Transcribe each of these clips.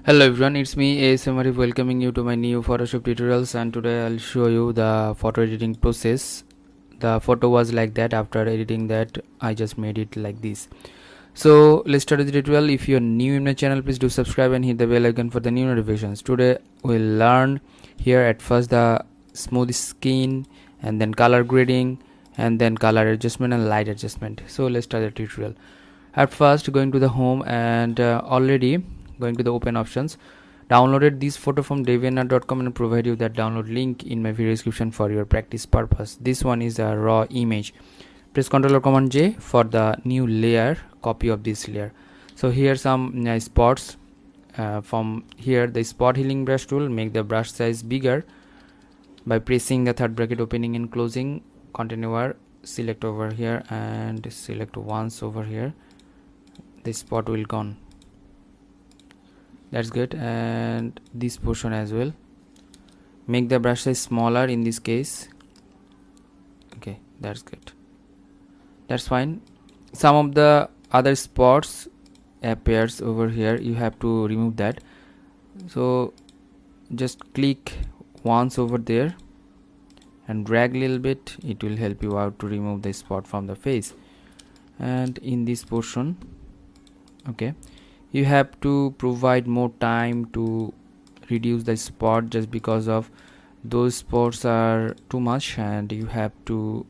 Hello everyone, it's me ASM Arif welcoming you to my new Photoshop tutorials, and today I'll show you the photo editing process. The photo was like that. After editing that, I just made it like this. So let's start the tutorial. If you're new in my channel, please do subscribe and hit the bell icon for the new notifications. Today we'll learn here at first the smooth skin, and then color grading, and then color adjustment and light adjustment. So let's start the tutorial. At first, going to the home and already going to the open options, downloaded this photo from deviantart.com and provide you that download link in my video description for your practice purpose. This one is a raw image. Press Ctrl or Command J for the new layer, copy of this layer. So here some spots. From here the spot healing brush tool, make the brush size bigger by pressing the third bracket opening and closing. Continue, select over here and select once over here. The spot will gone. That's good. And this portion as well, make the brush size smaller in this case. Okay, that's good, that's fine. Some of the other spots appears over here, you have to remove that. So just click once over there and drag a little bit, it will help you out to remove the spot from the face. And in this portion, okay, you have to provide more time to reduce the spot, just because of those spots are too much, and you have to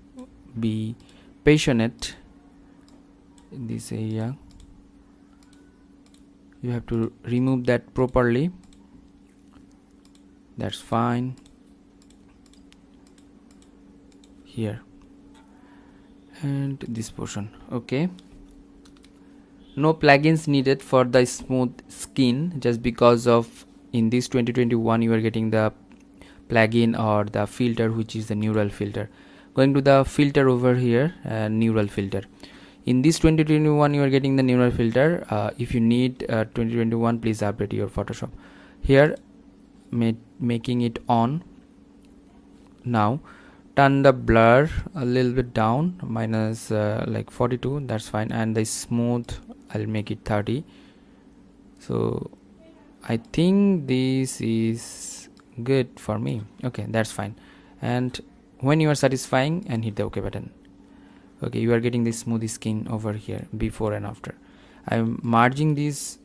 be patient in this area. You have to remove that properly. That's fine. Here and this portion, okay. No plugins needed for the smooth skin, just because of in this 2021 you are getting the plugin or the filter, which is the neural filter. Going to the filter over here, neural filter. In this 2021 you are getting the neural filter. If you need 2021, please update your Photoshop. Here making it on. Now turn the blur a little bit down, minus like 42, that's fine. And the smooth, I'll make it 30. So I think this is good for me. Okay, that's fine. And when you are satisfying, and hit the OK button. Okay, you are getting this smooth skin over here, before and after. I'm merging this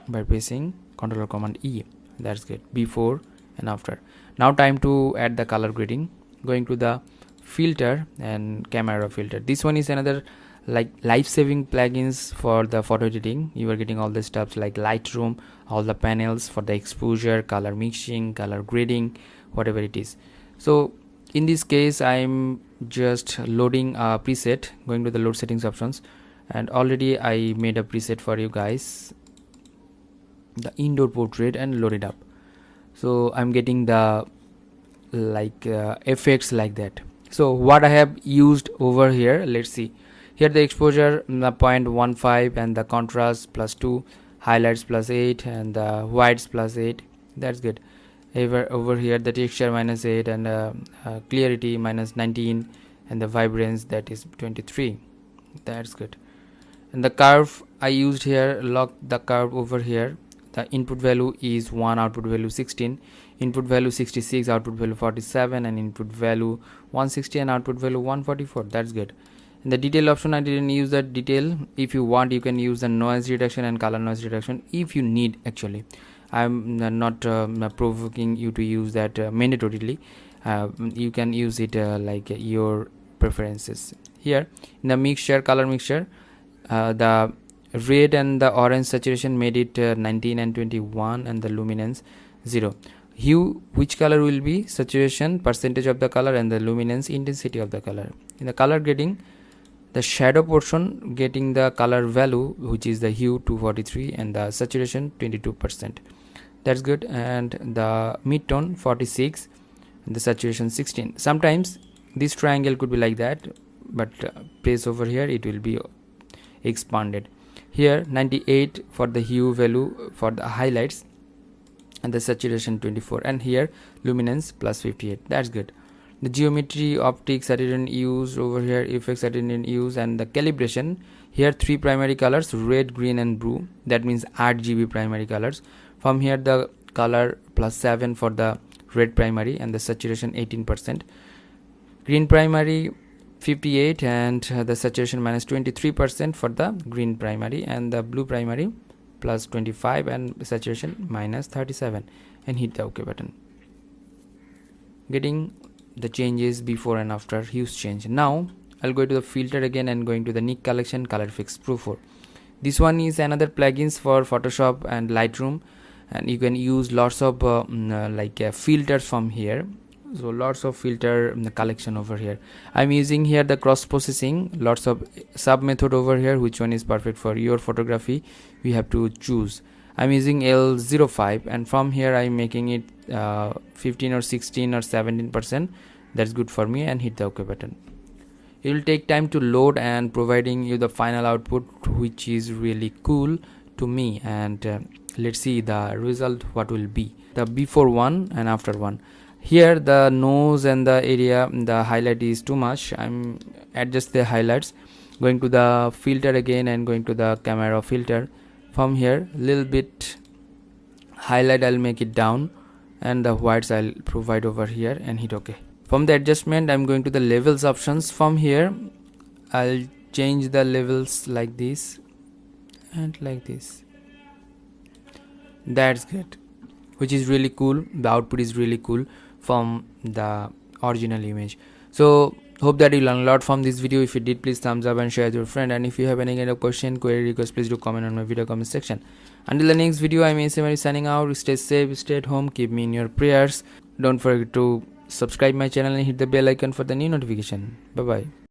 by pressing Ctrl or Command E. That's good, before and after. Now time to add the color grading. Going to the filter and camera filter. This one is another like life-saving plugins for the photo editing. You are getting all the stuff like Lightroom, all the panels for the exposure, color mixing, color grading, whatever it is. So in this case, I'm just loading a preset. Going to the load settings options, and already I made a preset for you guys, the indoor portrait, and load it up. So I'm getting the effects like that. So what I have used over here, let's see. Here the exposure 0.15 and the contrast +2, highlights +8, and the whites +8. That's good. Over here the texture -8, and clarity -19, and the vibrance, that is 23. That's good. And the curve I used here, lock the curve over here. The input value is 1, output value 16, input value 66, output value 47, and input value 160 and output value 144. That's good. In the detail option, I didn't use that detail. If you want, you can use the noise reduction and color noise reduction if you need. Actually, I'm not provoking you to use that mandatorily. You can use it like your preferences. Here in the mixture, color mixture, the red and the orange saturation made it 19 and 21, and the luminance 0. Hue, which color will be saturation, percentage of the color, and the luminance, intensity of the color. In the color grading, the shadow portion getting the color value, which is the hue 243 and the saturation 22%. That's good. And the mid-tone 46 and the saturation 16. Sometimes this triangle could be like that, but place over here it will be expanded. Here 98 for the hue value for the highlights, and the saturation 24, and here luminance +58. That's good. The geometry, optics I didn't use over here, effects I didn't use, and the calibration, here 3 primary colors, red, green and blue. That means RGB primary colors. From here the color +7 for the red primary and the saturation 18%, green primary 58 and the saturation -23% for the green primary, and the blue primary +25 and saturation -37, and hit the OK button. Getting the changes before and after, huge change. Now I'll go to the filter again and going to the Nik Collection Color Fix Pro 4. This one is another plugins for Photoshop and Lightroom, and you can use lots of filters from here. So lots of filter collection over here. I'm using here the cross processing, lots of sub method over here. Which one is perfect for your photography, we have to choose. I'm using L05, and from here I'm making it 15 or 16 or 17%. That's good for me, and hit the OK button. It will take time to load and providing you the final output, which is really cool to me. And let's see the result, what will be the before one and after one. Here the nose and the area, the highlight is too much. I'm adjust the highlights, going to the filter again and going to the camera filter. From here little bit highlight I'll make it down, and the whites I'll provide over here, and hit OK. From the adjustment I'm going to the levels options. From here I'll change the levels like this and like this. That's great, which is really cool. The output is really cool from the original image. So hope that you learned a lot from this video. If you did, please thumbs up and share with your friend, and if you have any kind of question, query, request, please do comment on my video comment section. Until the next video, I'm ASM Arif signing out. Stay safe, stay at home, keep me in your prayers. Don't forget to subscribe my channel and hit the bell icon for the new notification. Bye bye.